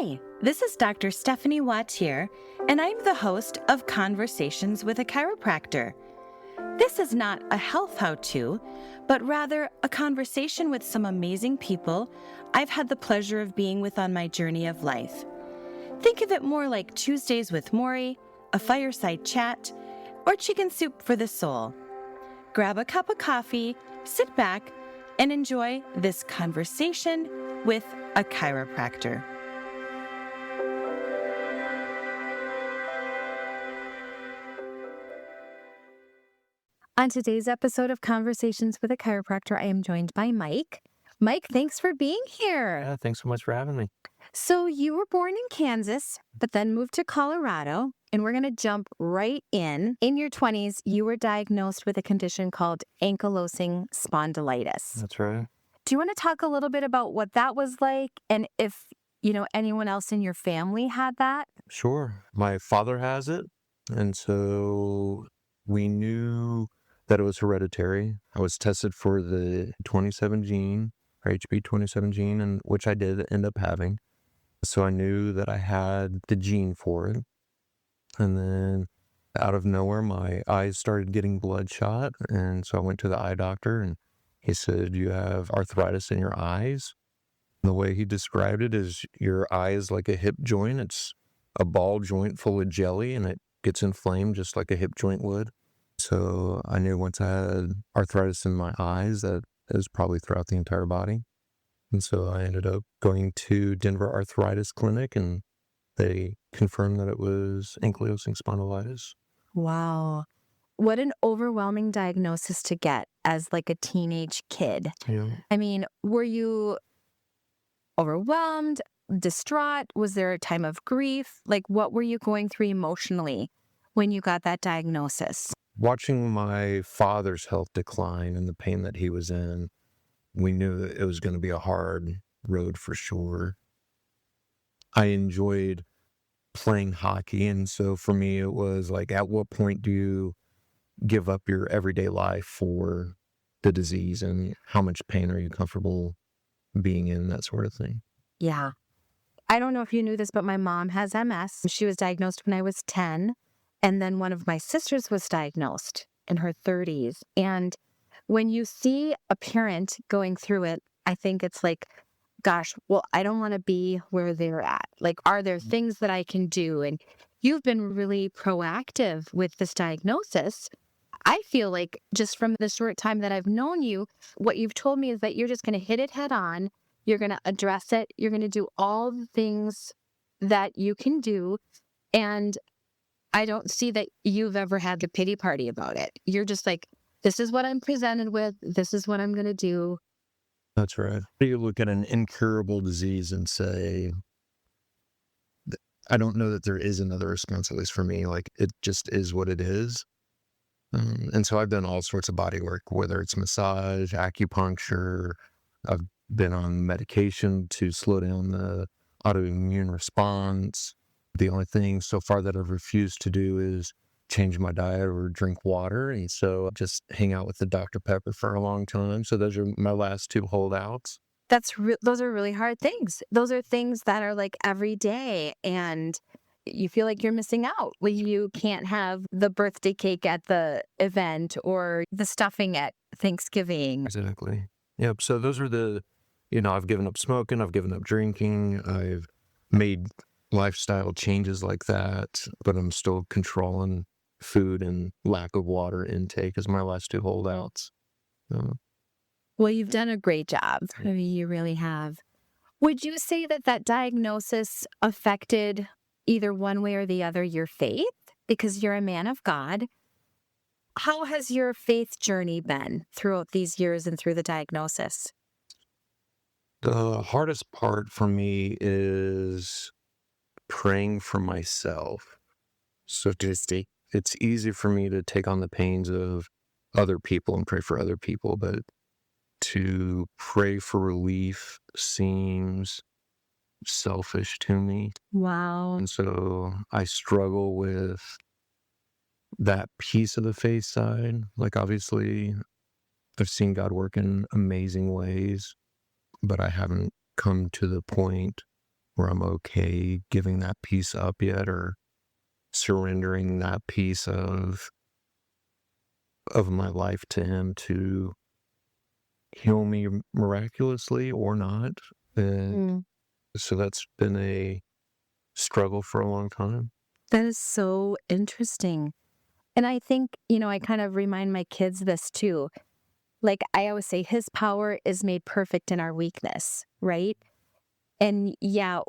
Hi, this is Dr. Stephanie Wautier, and I'm the host of Conversations with a Chiropractor. This is not a health how-to, but rather a conversation with some amazing people I've had the pleasure of being with on my journey of life. Think of it more like Tuesdays with Maury, a fireside chat, or chicken soup for the soul. Grab a cup of coffee, sit back, and enjoy this conversation with a chiropractor. On today's episode of Conversations with a Chiropractor, I am joined by Mike. Mike, thanks for being here. Yeah, thanks so much for having me. So you were born in Kansas, but then moved to Colorado, and we're going to jump right in. In your 20s, you were diagnosed with a condition called Ankylosing Spondylitis. That's right. Do you want to talk a little bit about what that was like, and if, anyone else in your family had that? Sure. My father has it, and so we knew that it was hereditary. I was tested for the 27 gene, or HB27 gene, and which I did end up having. So I knew that I had the gene for it. And then out of nowhere, my eyes started getting bloodshot. And so I went to the eye doctor, and he said, "You have arthritis in your eyes." The way he described it is your eye is like a hip joint. It's a ball joint full of jelly, and it gets inflamed just like a hip joint would. So I knew once I had arthritis in my eyes that it was probably throughout the entire body. And so I ended up going to Denver Arthritis Clinic, and they confirmed that it was ankylosing spondylitis. Wow. What an overwhelming diagnosis to get as like a teenage kid. Yeah. I mean, were you overwhelmed, distraught? Was there a time of grief? Like, what were you going through emotionally when you got that diagnosis? Watching my father's health decline and the pain that he was in, we knew that it was going to be a hard road for sure. I enjoyed playing hockey, and so for me it was like, at what point do you give up your everyday life for the disease, and how much pain are you comfortable being in, that sort of thing. Yeah. I don't know if you knew this, but my mom has MS. She was diagnosed when I was 10. And then one of my sisters was diagnosed in her 30s. And when you see a parent going through it, I think it's like, gosh, well, I don't want to be where they're at. Like, are there things that I can do? And you've been really proactive with this diagnosis. I feel like just from the short time that I've known you, what you've told me is that you're just going to hit it head on. You're going to address it. You're going to do all the things that you can do. And I don't see that you've ever had the pity party about it. You're just like, this is what I'm presented with. This is what I'm going to do. That's right. You look at an incurable disease and say, I don't know that there is another response, at least for me. Like, it just is what it is. And so I've done all sorts of body work, whether it's massage, acupuncture. I've been on medication to slow down the autoimmune response. The only thing so far that I've refused to do is change my diet or drink water. And so just hang out with the Dr. Pepper for a long time. So those are my last two holdouts. Those are really hard things. Those are things that are like every day. And you feel like you're missing out when you can't have the birthday cake at the event or the stuffing at Thanksgiving. Exactly. Yep. So those are I've given up smoking. I've given up drinking. I've made lifestyle changes like that, but I'm still controlling food and lack of water intake as my last two holdouts. Well, you've done a great job. I mean, you really have. Would you say that diagnosis affected either one way or the other your faith? Because you're a man of God. How has your faith journey been throughout these years and through the diagnosis? The hardest part for me is praying for myself. So it's easy for me to take on the pains of other people and pray for other people, but to pray for relief seems selfish to me. Wow. And so I struggle with that piece of the faith side. Like, obviously, I've seen God work in amazing ways, but I haven't come to the point where I'm okay giving that piece up yet, or surrendering that piece of my life to him to heal me miraculously or not. And so that's been a struggle for a long time. That is so interesting. And I think, I kind of remind my kids this too. Like I always say, his power is made perfect in our weakness, right? And yeah,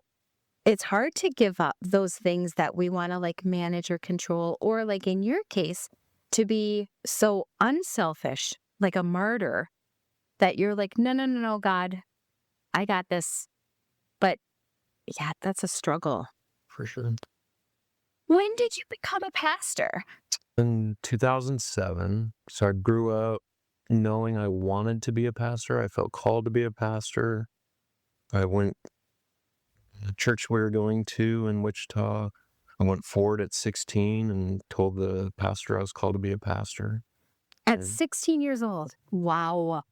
it's hard to give up those things that we want to like manage or control, or like in your case, to be so unselfish, like a martyr, that you're like, no, no, no, no, God, I got this. But yeah, that's a struggle. For sure. When did you become a pastor? In 2007. So I grew up knowing I wanted to be a pastor. I felt called to be a pastor. I went to the church we were going to in Wichita. I went forward at 16 and told the pastor I was called to be a pastor. At 16 years old. Wow.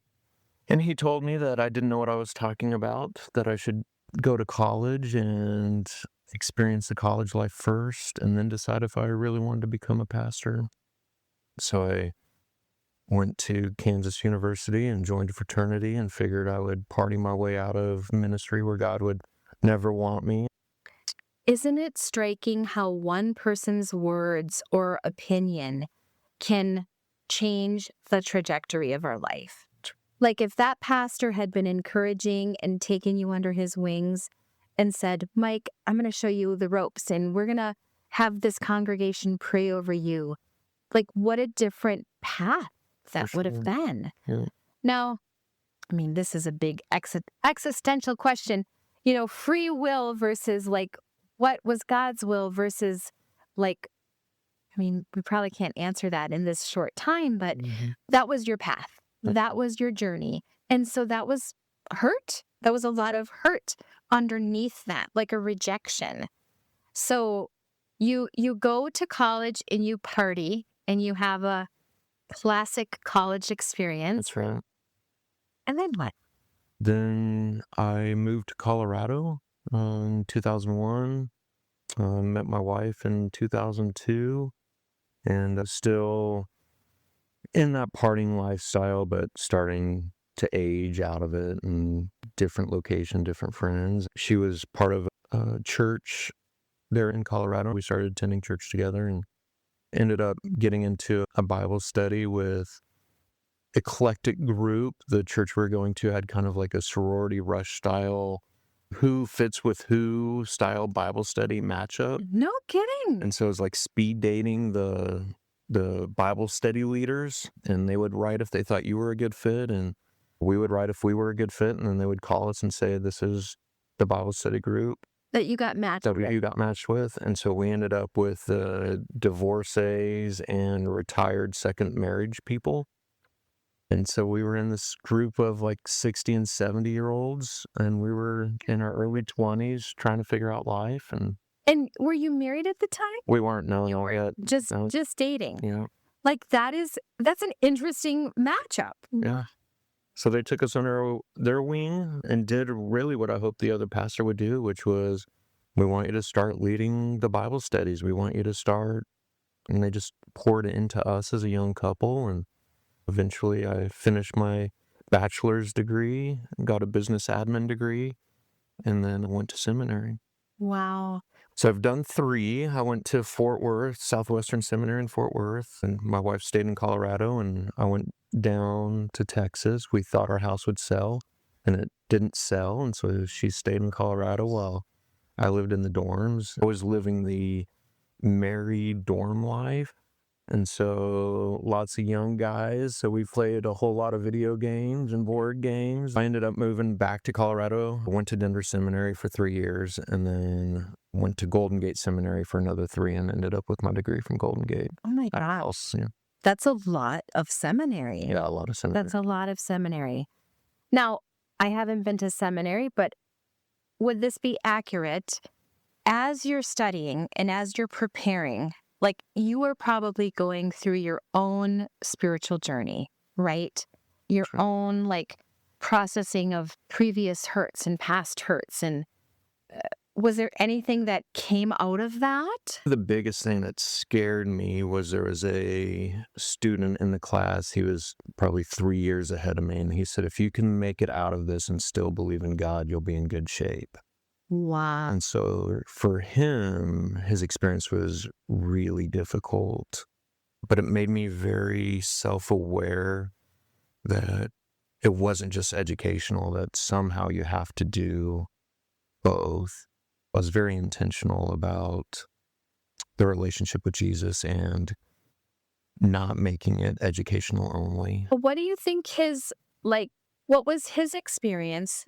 And he told me that I didn't know what I was talking about, that I should go to college and experience the college life first, and then decide if I really wanted to become a pastor. So I went to Kansas University and joined a fraternity and figured I would party my way out of ministry where God would never want me. Isn't it striking how one person's words or opinion can change the trajectory of our life? Like if that pastor had been encouraging and taking you under his wings and said, Mike, I'm going to show you the ropes and we're going to have this congregation pray over you. Like what a different path that would have been. Yeah. Now, I mean, this is a big existential question, free will versus like, what was God's will versus like, I mean, we probably can't answer that in this short time, but that was your path. That was your journey. And so that was hurt. That was a lot of hurt underneath that, like a rejection. So you go to college and you party and you have a classic college experience. That's right. And then what? Then I moved to Colorado in 2001. Met my wife in 2002. And I'm still in that partying lifestyle, but starting to age out of it, and different location, different friends. She was part of a church there in Colorado. We started attending church together and ended up getting into a Bible study with eclectic group. The church we were going to had kind of like a sorority rush style, who fits with who style Bible study matchup. No kidding. And so it was like speed dating the Bible study leaders, and they would write if they thought you were a good fit, and we would write if we were a good fit, and then they would call us and say, this is the Bible study group that you got matched with. You got matched with. And so we ended up with divorcees and retired second marriage people. And so we were in this group of like 60 and 70-year-olds, and we were in our early 20s trying to figure out life. And were you married at the time? We weren't, no, yet. Just dating. Yeah. Like that's an interesting matchup. Yeah. So they took us under their wing and did really what I hoped the other pastor would do, which was, we want you to start leading the Bible studies. We want you to start. And they just poured it into us as a young couple. And eventually I finished my bachelor's degree, got a business admin degree, and then I went to seminary. Wow. So I've done 3. I went to Fort Worth, Southwestern Seminary in Fort Worth, and my wife stayed in Colorado, and I went down to Texas. We thought our house would sell, and it didn't sell, and so she stayed in Colorado while I lived in the dorms. I was living the married dorm life, and so lots of young guys. So we played a whole lot of video games and board games. I ended up moving back to Colorado. I went to Denver Seminary for 3 years, and then went to Golden Gate Seminary for another 3, and ended up with my degree from Golden Gate. Oh my gosh. Yeah. That's a lot of seminary. Yeah, a lot of seminary. That's a lot of seminary. Now, I haven't been to seminary, but would this be accurate? As you're studying and as you're preparing, like you are probably going through your own spiritual journey, right? Your own like processing of previous hurts and past hurts. And Was there anything that came out of that? The biggest thing that scared me was there was a student in the class. He was probably 3 years ahead of me. And he said, if you can make it out of this and still believe in God, you'll be in good shape. Wow. And so for him, his experience was really difficult, but it made me very self-aware that it wasn't just educational, that somehow you have to do both. I was very intentional about the relationship with Jesus and not making it educational only. What do you think what was his experience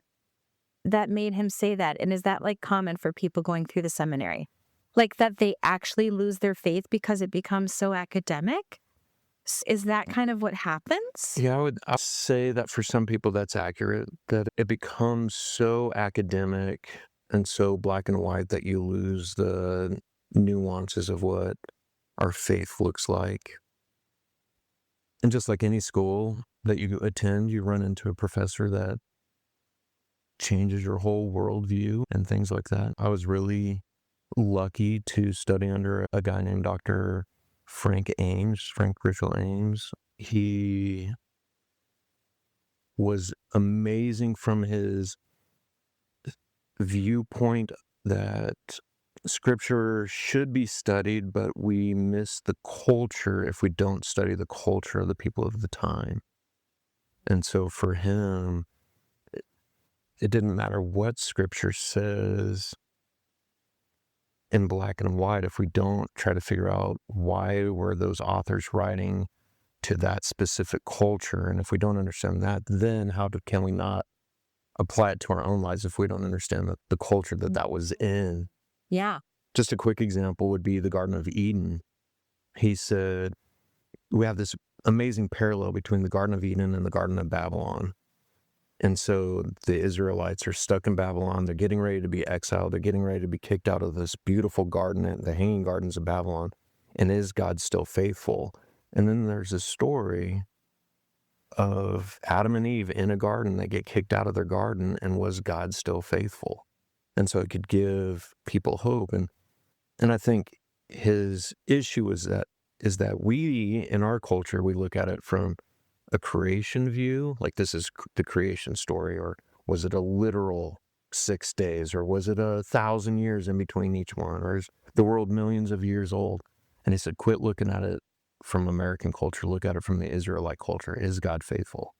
that made him say that? And is that like common for people going through the seminary? Like that they actually lose their faith because it becomes so academic? Is that kind of what happens? Yeah, I'd say that for some people that's accurate, that it becomes so academic and so black and white that you lose the nuances of what our faith looks like. And just like any school that you attend, you run into a professor that changes your whole worldview and things like that. I was really lucky to study under a guy named Dr. Frank Richel Ames. He was amazing from his viewpoint that scripture should be studied, but we miss the culture if we don't study the culture of the people of the time. And so for him, it didn't matter what scripture says in black and white if we don't try to figure out why were those authors writing to that specific culture. And if we don't understand that, then can we not apply it to our own lives if we don't understand the culture that was in? Yeah. Just a quick example would be the Garden of Eden. He said, we have this amazing parallel between the Garden of Eden and the Garden of Babylon. And so the Israelites are stuck in Babylon. They're getting ready to be exiled. They're getting ready to be kicked out of this beautiful garden, the Hanging Gardens of Babylon. And is God still faithful? And then there's a story of Adam and Eve in a garden. They get kicked out of their garden, and was God still faithful? And so it could give people hope. And I think his issue is that we, in our culture, we look at it from a creation view, like this is the creation story, or was it a literal 6 days, or was it 1,000 years in between each one, or is the world millions of years old? And he said, quit looking at it from American culture, look at it from the Israelite culture. Is God faithful?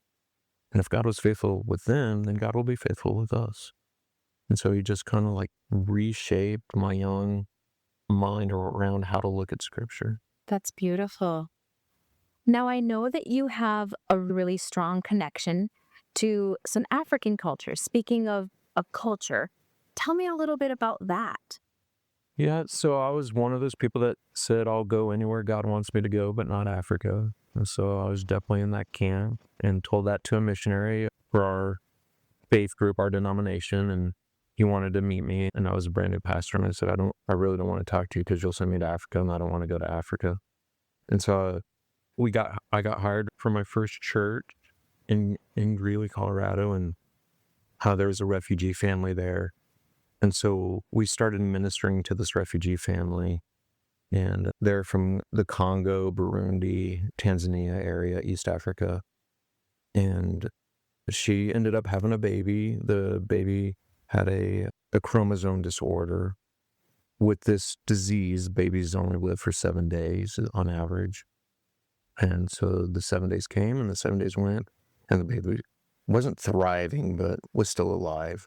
And if God was faithful with them, then God will be faithful with us. And so he just kind of like reshaped my young mind around how to look at scripture. That's beautiful. Now, I know that you have a really strong connection to some African cultures. Speaking of a culture, tell me a little bit about that. Yeah, so I was one of those people that said, I'll go anywhere God wants me to go, but not Africa. And so I was definitely in that camp and told that to a missionary for our faith group, our denomination, and he wanted to meet me. And I was a brand new pastor, and I said, I really don't want to talk to you because you'll send me to Africa, and I don't want to go to Africa. And so I got hired for my first church in Greeley, Colorado, and there was a refugee family there. And so we started ministering to this refugee family, and they're from the Congo, Burundi, Tanzania area, East Africa. And she ended up having a baby. The baby had a chromosome disorder. With this disease, babies only live for 7 days on average. And so the 7 days came and the 7 days went, and the baby wasn't thriving, but was still alive.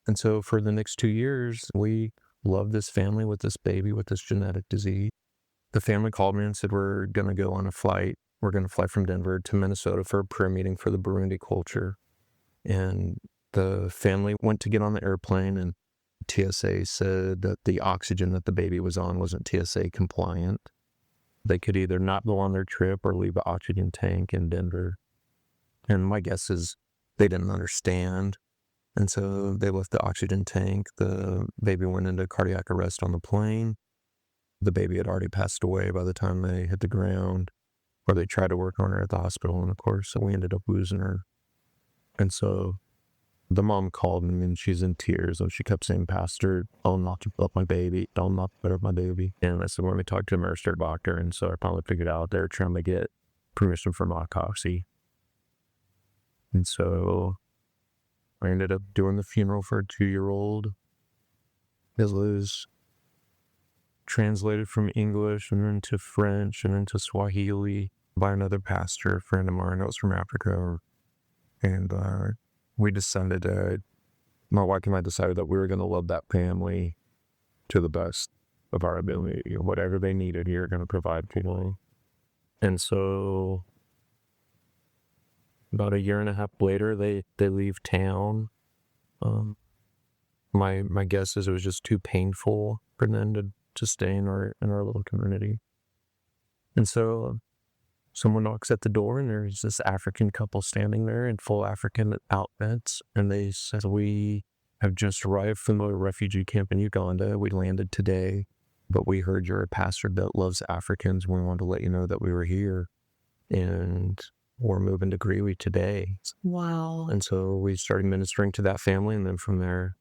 And so for the next 2 years, we loved this family with this baby with this genetic disease. The family called me and said, we're going to go on a flight. We're going to fly from Denver to Minnesota for a prayer meeting for the Burundi culture. And the family went to get on the airplane, and TSA said that the oxygen that the baby was on wasn't TSA compliant. They could either not go on their trip or leave an oxygen tank in Denver. And my guess is they didn't understand. And so they left the oxygen tank. The baby went into cardiac arrest on the plane. The baby had already passed away by the time they hit the ground, or they tried to work on her at the hospital. And of course, we ended up losing her. And so The mom called me and she's in tears. And she kept saying, Pastor, don't knock up my baby. Don't knock up my baby. And I said, let me talk to a registered doctor. And so I finally figured out they're trying to get permission for my autopsy. And so I ended up doing the funeral for a 2-year-old. It was translated from English and into French and into Swahili by another pastor, a friend of mine that was from Africa. And we decided, my wife and I decided that we were going to love that family to the best of our ability. Whatever they needed, we were going to provide for them. And so about 1.5 years later, they leave town. My guess is it was just too painful for them to stay in our little community. And so someone knocks at the door, and there's this African couple standing there in full African outfits. And they said, we have just arrived from the refugee camp in Uganda. We landed today, but we heard you're a pastor that loves Africans. We wanted to let you know that we were here, and we're moving to Greeley today. Wow. And so we started ministering to that family, and then from there,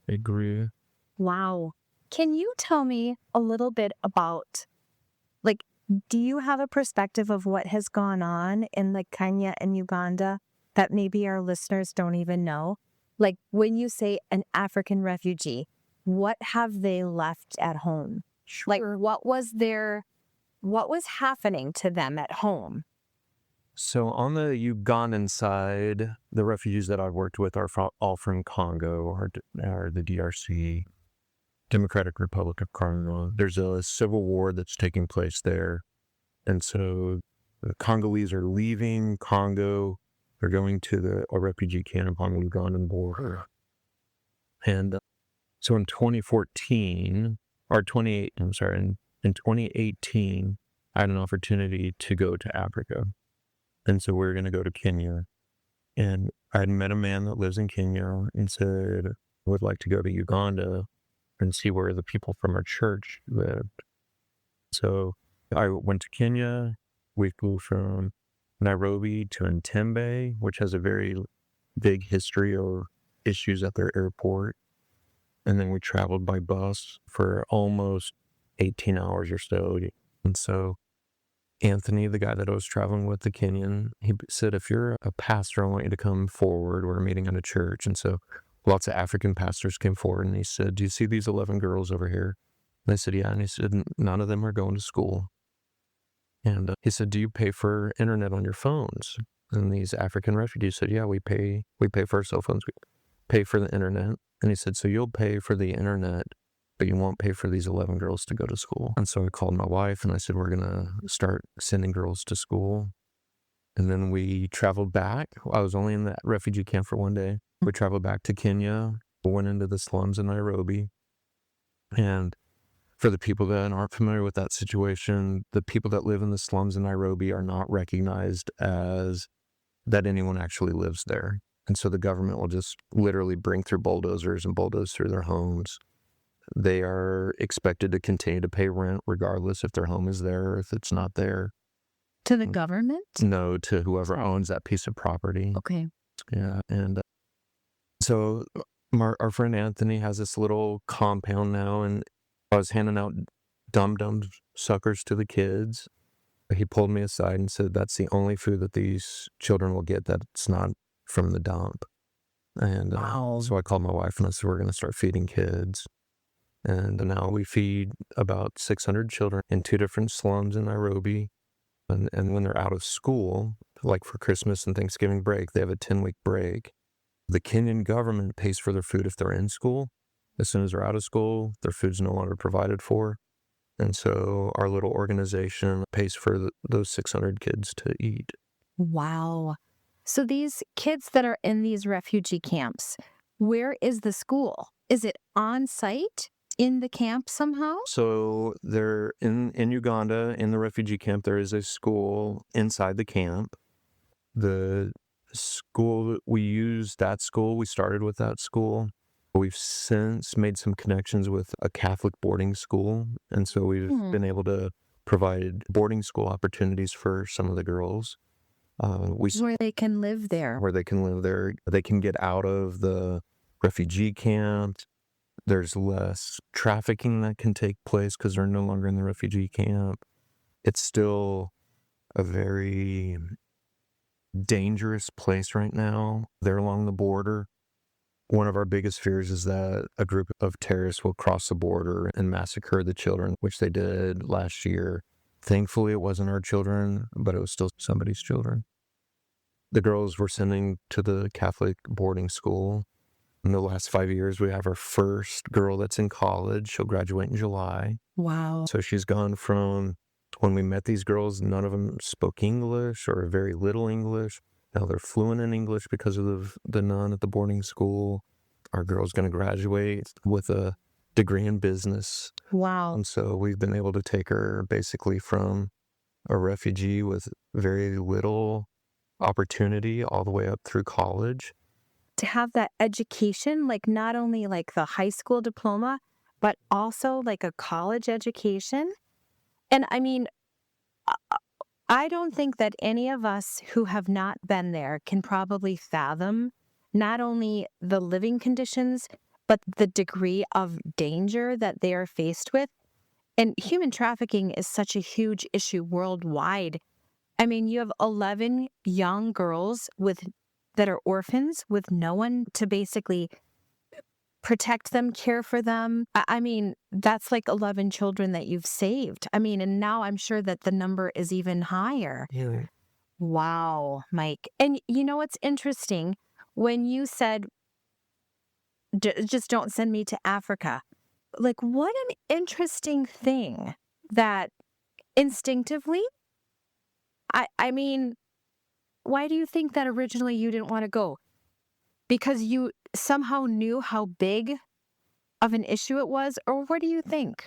it grew. Wow. Can you tell me a little bit about, like, do you have a perspective of what has gone on in like Kenya and Uganda that maybe our listeners don't even know? Like, when you say an African refugee, what have they left at home? Like, what was happening to them at home? So on the Ugandan side, the refugees that I've worked with are all from Congo or the DRC, Democratic Republic of Congo. There's a civil war that's taking place there. And so the Congolese are leaving Congo. They're going to a refugee camp on the Ugandan border. And so in 2018, I had an opportunity to go to Africa. And so we were going to go to Kenya. And I had met a man that lives in Kenya and said, I would like to go to Uganda and see where the people from our church lived. So I went to Kenya. We flew from Nairobi to Entebbe, which has a very big history of issues at their airport. And then we traveled by bus for almost 18 hours or so. And so Anthony, the guy that I was traveling with, the Kenyan, he said, if you're a pastor, I want you to come forward. We're meeting at a church. And so lots of African pastors came forward, and he said, do you see these 11 girls over here? And I said, yeah. And he said, none of them are going to school. And he said, do you pay for internet on your phones? And these African refugees said, yeah, we pay for our cell phones. We pay for the internet. And he said, so you'll pay for the internet, but you won't pay for these 11 girls to go to school. And so I called my wife and I said, we're going to start sending girls to school. And then we traveled back. I was only in that refugee camp for 1 day. We traveled back to Kenya, went into the slums in Nairobi. And for the people that aren't familiar with that situation, the people that live in the slums in Nairobi are not recognized as that anyone actually lives there. And so the government will just literally bring through bulldozers and bulldoze through their homes. They are expected to continue to pay rent regardless if their home is there or if it's not there. To the government? No, to whoever owns that piece of property. Okay. Yeah. And so our friend Anthony has this little compound now, and I was handing out dum-dum suckers to the kids. He pulled me aside and said, that's the only food that these children will get that's not from the dump. And so I called my wife and I said, we're going to start feeding kids. And now we feed about 600 children in 2 different slums in Nairobi. And when they're out of school, like for Christmas and Thanksgiving break, they have a 10-week break. The Kenyan government pays for their food if they're in school. As soon as they're out of school, their food's no longer provided for. And so our little organization pays for those 600 kids to eat. Wow. So these kids that are in these refugee camps, where is the school? Is it on site in the camp somehow? So they're in Uganda, in the refugee camp, there is a school inside the camp. The school, we started with that school. We've since made some connections with a Catholic boarding school. And so we've been able to provide boarding school opportunities for some of the girls. Where they can live there. Where they can live there. They can get out of the refugee camp. There's less trafficking that can take place because they're no longer in the refugee camp. It's still a very dangerous place right now. They're along the border. One of our biggest fears is that a group of terrorists will cross the border and massacre the children, which they did last year. Thankfully, it wasn't our children, but it was still somebody's children. The girls we're sending to the Catholic boarding school. In the last 5 years, we have our first girl that's in college. She'll graduate in July. Wow. So she's gone from when we met these girls, none of them spoke English or very little English. Now they're fluent in English because of the nun at the boarding school. Our girl's going to graduate with a degree in business. Wow. And so we've been able to take her basically from a refugee with very little opportunity all the way up through college. To have that education, like not only like the high school diploma, but also like a college education. And I mean, I don't think that any of us who have not been there can probably fathom not only the living conditions, but the degree of danger that they are faced with. And human trafficking is such a huge issue worldwide. I mean, you have 11 young girls that are orphans with no one to basically protect them, care for them. I mean, that's like 11 children that you've saved. I mean, and now I'm sure that the number is even higher. Yeah. Wow, Mike. And you know what's interesting? When you said, just don't send me to Africa. Like, what an interesting thing that instinctively, I mean, why do you think that originally you didn't want to go? Because you somehow knew how big of an issue it was? Or what do you think?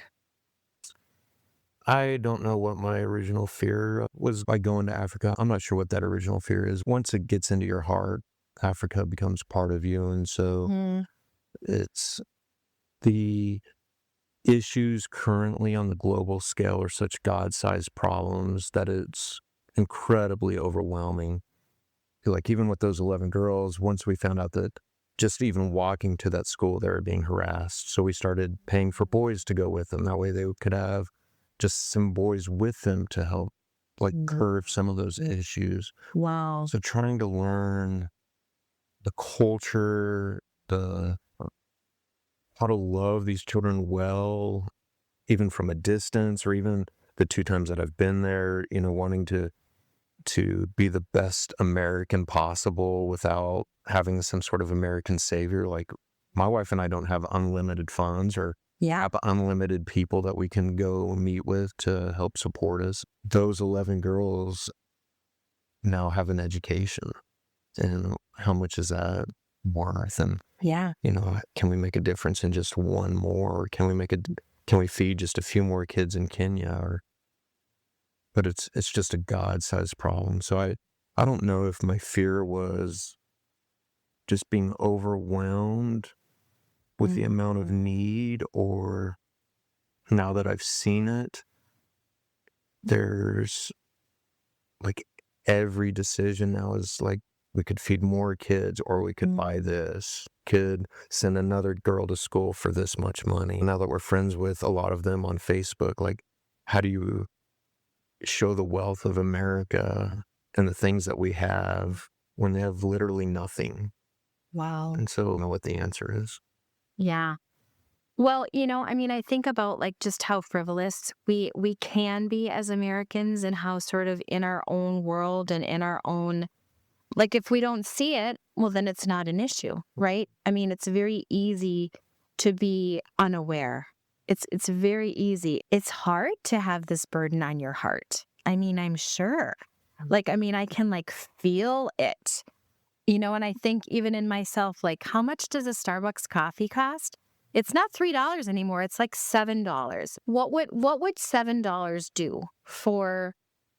I don't know what my original fear was by going to Africa. I'm not sure what that original fear is. Once it gets into your heart, Africa becomes part of you. And so it's the issues currently on the global scale are such God-sized problems that it's incredibly overwhelming. Like even with those 11 girls, once we found out that just even walking to that school, they were being harassed. So we started paying for boys to go with them. That way they could have just some boys with them to help like curb some of those issues. Wow. So trying to learn the culture, how to love these children well, even from a distance, or even the 2 times that I've been there, wanting to be the best American possible without having some sort of American savior. Like my wife and I don't have unlimited funds or have unlimited people that we can go meet with to help support us. Those 11 girls now have an education. And how much is that worth? And, can we make a difference in just one more? Or can we feed just a few more kids in Kenya? But it's just a God-sized problem. So I don't know if my fear was just being overwhelmed with the amount of need, or now that I've seen it, there's like every decision now is like, we could feed more kids, or we could buy this, could send another girl to school for this much money. Now that we're friends with a lot of them on Facebook, like how do you show the wealth of America and the things that we have when they have literally nothing? Wow. And so I don't know what the answer is. Yeah. Well, I think about like just how frivolous we can be as Americans, and how sort of in our own world and in our own, like if we don't see it, well, then it's not an issue, right? I mean, it's very easy to be unaware. It's very easy. It's hard to have this burden on your heart. I mean, I'm sure. Like, I mean, I can like feel it, and I think even in myself, like, how much does a Starbucks coffee cost? It's not $3 anymore. It's like $7. What would $7 do for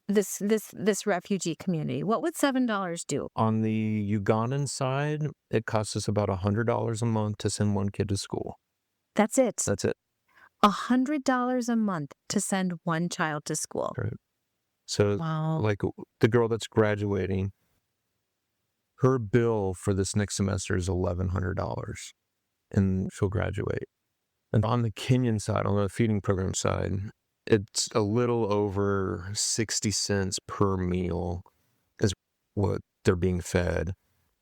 this refugee community? What would $7 do? On the Ugandan side, it costs us about $100 a month to send one kid to school. That's it. That's it. $100 a month to send one child to school. Right. So, Wow. like the girl that's graduating, her bill for this next semester is $1,100, and she'll graduate. And on the Kenyan side, on the feeding program side, it's a little over 60 cents per meal is what they're being fed.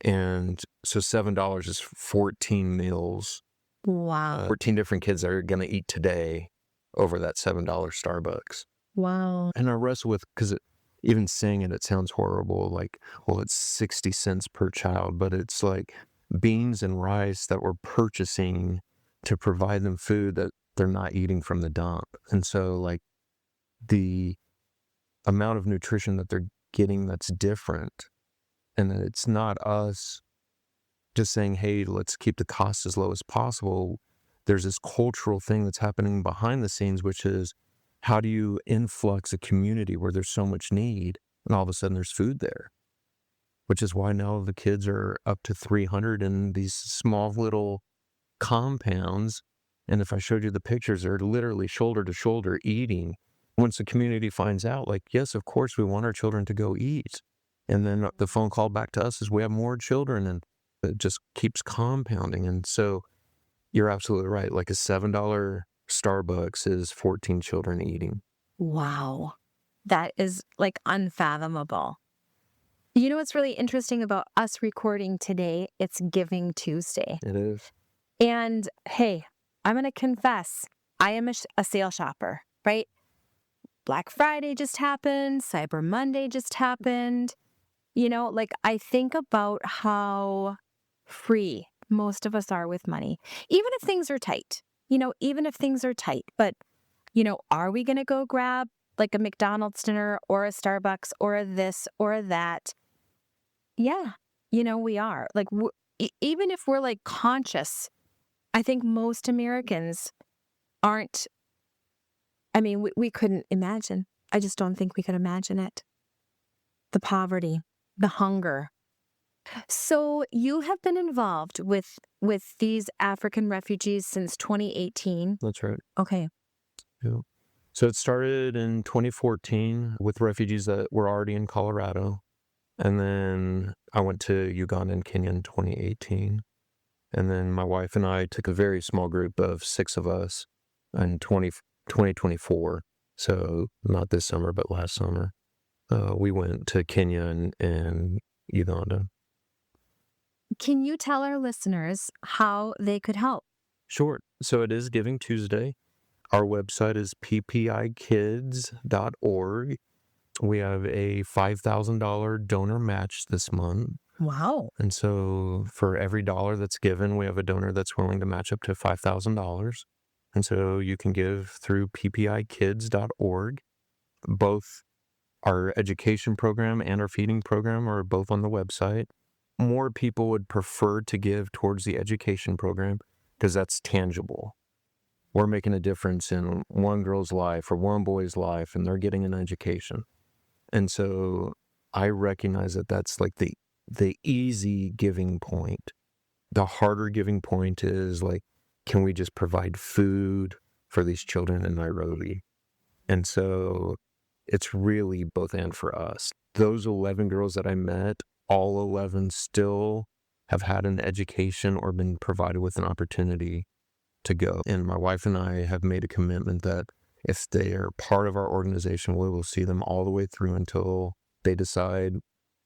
And so $7 is 14 meals, Wow. 14 different kids that are going to eat today over that $7 Starbucks. Wow. And I wrestle with, because even saying it sounds horrible, like, well, it's 60 cents per child, but it's like beans and rice that we're purchasing to provide them food that they're not eating from the dump. And so, like, the amount of nutrition that they're getting that's different. And it's not us just saying, hey, let's keep the cost as low as possible. There's this cultural thing that's happening behind the scenes, which is, how do you influx a community where there's so much need and all of a sudden there's food there? Which is why now the kids are up to 300 in these small little compounds. And if I showed you the pictures, they're literally shoulder to shoulder eating. Once the community finds out, like, yes, of course, we want our children to go eat. And then the phone call back to us is, we have more children, and it just keeps compounding. And so you're absolutely right. Like a $7 Starbucks is 14 children eating. Wow. That is like unfathomable. You know what's really interesting about us recording today? It's Giving Tuesday. It is. And hey, I'm going to confess, I am a sale shopper, right? Black Friday just happened. Cyber Monday just happened. You know, like I think about how free most of us are with money, even if things are tight, even if things are tight. But, are we going to go grab like a McDonald's dinner or a Starbucks or a this or a that? Yeah, we are. Like, even if we're like conscious, I think most Americans aren't. I mean, we couldn't imagine. I just don't think we could imagine it. The poverty, the hunger. So you have been involved with these African refugees since 2018. That's right. Okay. Yeah. So it started in 2014 with refugees that were already in Colorado. And then I went to Uganda and Kenya in 2018. And then my wife and I took a very small group of 6 of us in 2024. So not this summer, but last summer. We went to Kenya and Uganda. Can you tell our listeners how they could help? Sure. So it is Giving Tuesday. Our website is PPIKids.org. We have a $5,000 donor match this month. Wow. And so for every dollar that's given, we have a donor that's willing to match up to $5,000. And so you can give through PPIKids.org. Both our education program and our feeding program are both on the website. More people would prefer to give towards the education program because that's tangible. We're making a difference in one girl's life or one boy's life, and they're getting an education. And so I recognize that that's like the easy giving point. The harder giving point is like, can we just provide food for these children in Nairobi? And so it's really both and for us. Those 11 girls that I met, all 11 still have had an education or been provided with an opportunity to go. And my wife and I have made a commitment that if they are part of our organization, we will see them all the way through until they decide,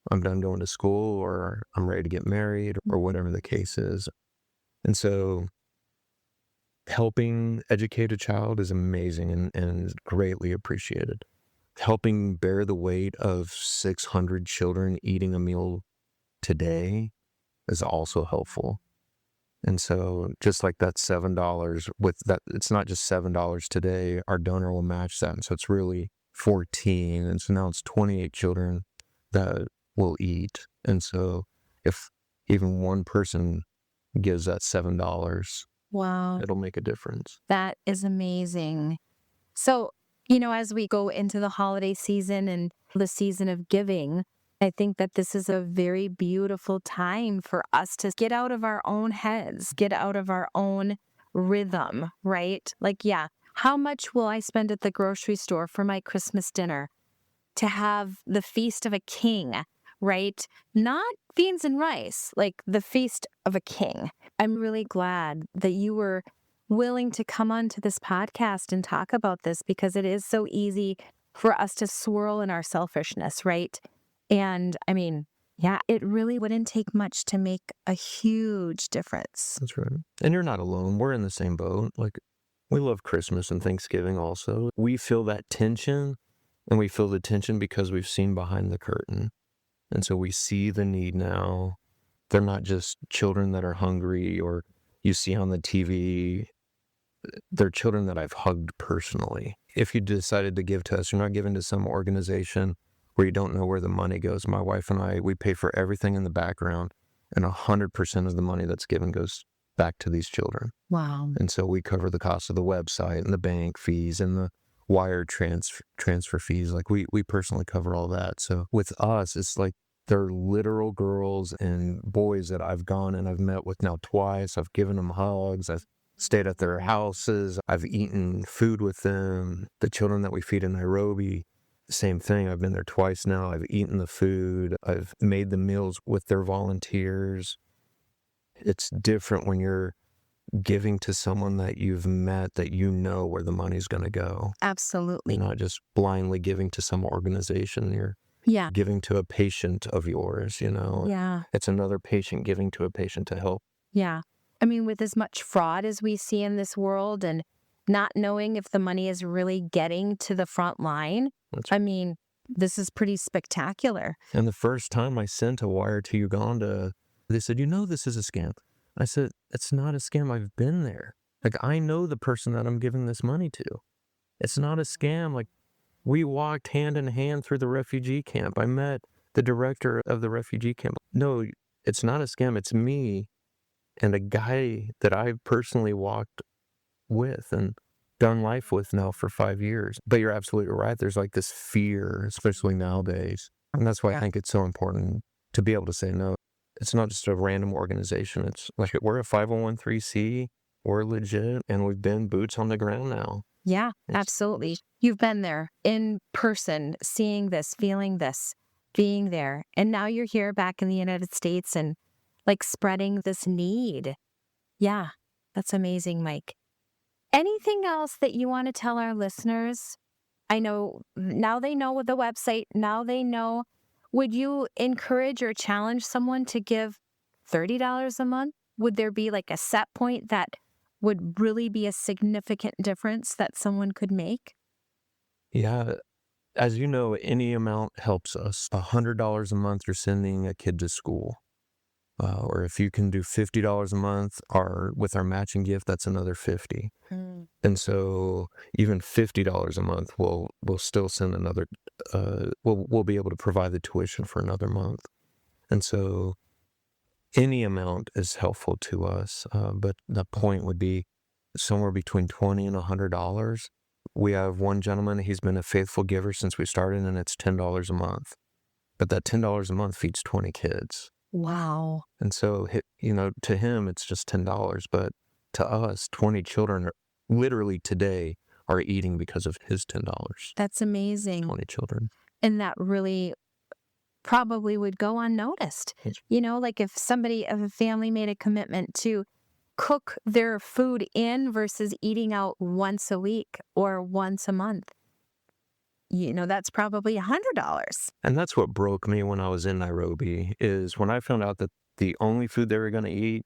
I'm done going to school, or I'm ready to get married, or whatever the case is. And so helping educate a child is amazing and greatly appreciated. Helping bear the weight of 600 children eating a meal today is also helpful. And so just like that $7, with that, it's not just $7 today, our donor will match that. And so it's really 14. And so now it's 28 children that will eat. And so if even one person gives that $7, Wow. it'll make a difference. That is amazing. So, as we go into the holiday season and the season of giving, I think that this is a very beautiful time for us to get out of our own heads, get out of our own rhythm, right? Like, yeah, how much will I spend at the grocery store for my Christmas dinner? to have the feast of a king, right? Not beans and rice, like the feast of a king. I'm really glad that you were willing to come onto this podcast and talk about this, because it is so easy for us to swirl in our selfishness, right? And I mean, yeah, it really wouldn't take much to make a huge difference. That's right. And you're not alone. We're in the same boat. Like, we love Christmas and Thanksgiving also. We feel that tension, and we feel the tension because we've seen behind the curtain. And so we see the need now. They're not just children that are hungry or you see on the TV. They're children that I've hugged personally. If you decided to give to us, you're not giving to some organization where you don't know where the money goes. My wife and I, we pay for everything in the background, and 100% of the money that's given goes back to these children. Wow. And so we cover the cost of the website and the bank fees and the wire transfer fees. Like, we personally cover all that. So with us, it's like they're literal girls and boys that I've gone and I've met with now twice. I've given them hugs. I've stayed at their houses. I've eaten food with them. The children that we feed in Nairobi, same thing. I've been there twice now. I've eaten the food. I've made the meals with their volunteers. It's different when you're giving to someone that you've met, that you know where the money's going to go. Absolutely. You're not just blindly giving to some organization. You're Yeah. giving to a patient of yours, you know. Yeah. It's another patient giving to a patient to help. Yeah. I mean, with as much fraud as we see in this world and not knowing if the money is really getting to the front line, I mean, this is pretty spectacular. And the first time I sent a wire to Uganda, they said, this is a scam. I said, it's not a scam. I've been there. Like, I know the person that I'm giving this money to. It's not a scam. Like, we walked hand in hand through the refugee camp. I met the director of the refugee camp. No, it's not a scam. It's me and a guy that I personally walked with and done life with now for 5 years. But you're absolutely right. There's like this fear, especially nowadays. And that's why I think it's so important to be able to say no. It's not just a random organization. It's like, we're a 501(c)(3). We're legit, and we've been boots on the ground now. Yeah, absolutely. You've been there in person, seeing this, feeling this, being there. And now you're here back in the United States and like spreading this need. Yeah, that's amazing, Mike. Anything else that you want to tell our listeners? I know now they know the website. Now they know. Would you encourage or challenge someone to give $30 a month? Would there be like a set point that would really be a significant difference that someone could make? Yeah. As you know, any amount helps us. $100 a month, you're sending a kid to school. Or if you can do $50 a month, with our matching gift, that's another $50. And so even $50 a month, we'll still send another. We'll be able to provide the tuition for another month. And so any amount is helpful to us. But the point would be somewhere between $20 and $100. We have one gentleman, he's been a faithful giver since we started, and it's $10 a month. But that $10 a month feeds 20 kids. Wow. And so, to him, it's just $10. But to us, 20 children are literally today are eating because of his $10. That's amazing. 20 children. And that really probably would go unnoticed. Like if a family made a commitment to cook their food in versus eating out once a week or once a month, that's probably $100. And that's what broke me when I was in Nairobi, is when I found out that the only food they were going to eat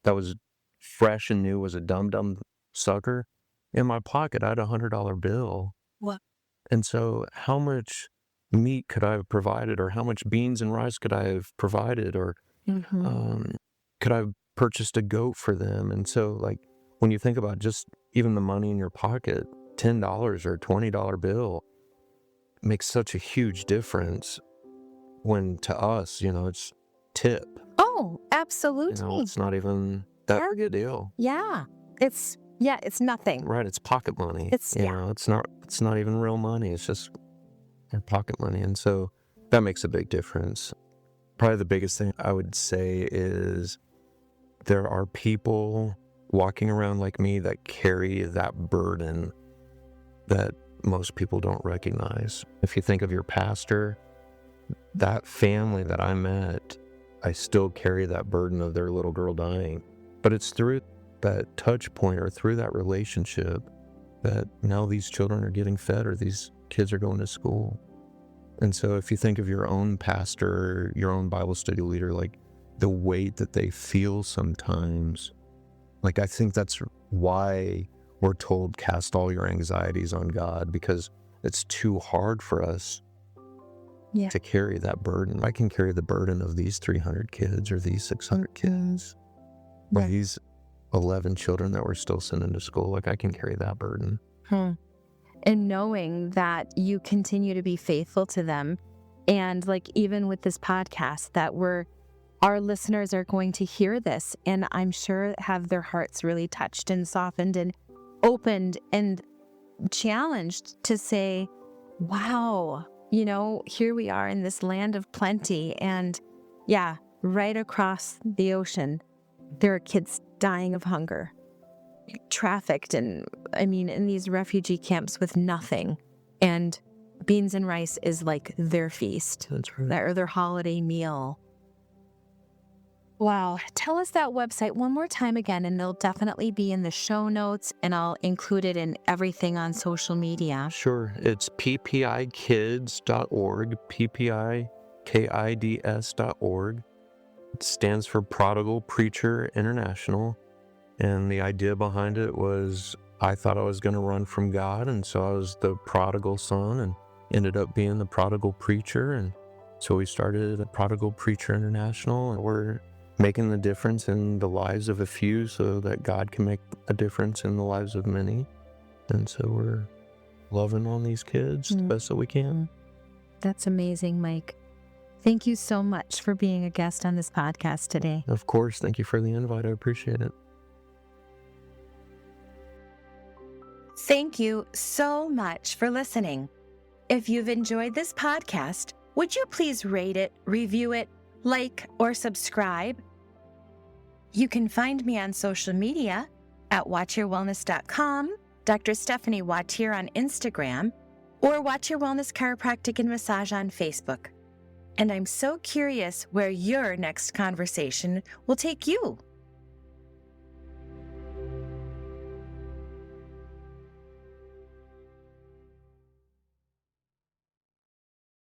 that was fresh and new was a dum-dum sucker. In my pocket, I had a $100 bill. What? And so how much meat could I have provided, or how much beans and rice could I have provided, or could I have purchased a goat for them? And so, like, when you think about just even the money in your pocket, $10 or $20 bill makes such a huge difference, when to us, it's tip. Oh, absolutely. It's not even that big a deal. Yeah. It's nothing. Right. It's pocket money. It's not even real money. It's just pocket money. And so that makes a big difference. Probably the biggest thing I would say is there are people walking around like me that carry that burden that most people don't recognize. If you think of your pastor, that family that I met, I still carry that burden of their little girl dying. But it's through that touch point or through that relationship that now these children are getting fed or these kids are going to school. And so if you think of your own pastor, your own Bible study leader, like the weight that they feel sometimes, like I think that's why we're told cast all your anxieties on God, because it's too hard for us to carry that burden. I can carry the burden of these 300 kids or these 600 kids or these 11 children that we're still sending to school. Like I can carry that burden. And knowing that you continue to be faithful to them. And like even with this podcast that our listeners are going to hear this and I'm sure have their hearts really touched and softened and opened and challenged to say, wow, here we are in this land of plenty. And right across the ocean, there are kids dying of hunger, trafficked, and in these refugee camps with nothing. And beans and rice is like their feast. That's right. Or their holiday meal. Wow. Tell us that website one more time again, and it'll definitely be in the show notes, and I'll include it in everything on social media. Sure. It's PPIKids.org, PPIKids.org. It stands for Prodigal Preacher International. And the idea behind it was I thought I was going to run from God, and so I was the prodigal son and ended up being the prodigal preacher. And so we started a Prodigal Preacher International, and we're making the difference in the lives of a few so that God can make a difference in the lives of many. And so we're loving on these kids the best that we can. That's amazing, Mike. Thank you so much for being a guest on this podcast today. Of course. Thank you for the invite. I appreciate it. Thank you so much for listening. If you've enjoyed this podcast, would you please rate it, review it, like, or subscribe? You can find me on social media at wautierwellness.com, Dr. Stephanie Wautier on Instagram, or Wautier Wellness Chiropractic and Massage on Facebook. And I'm so curious where your next conversation will take you.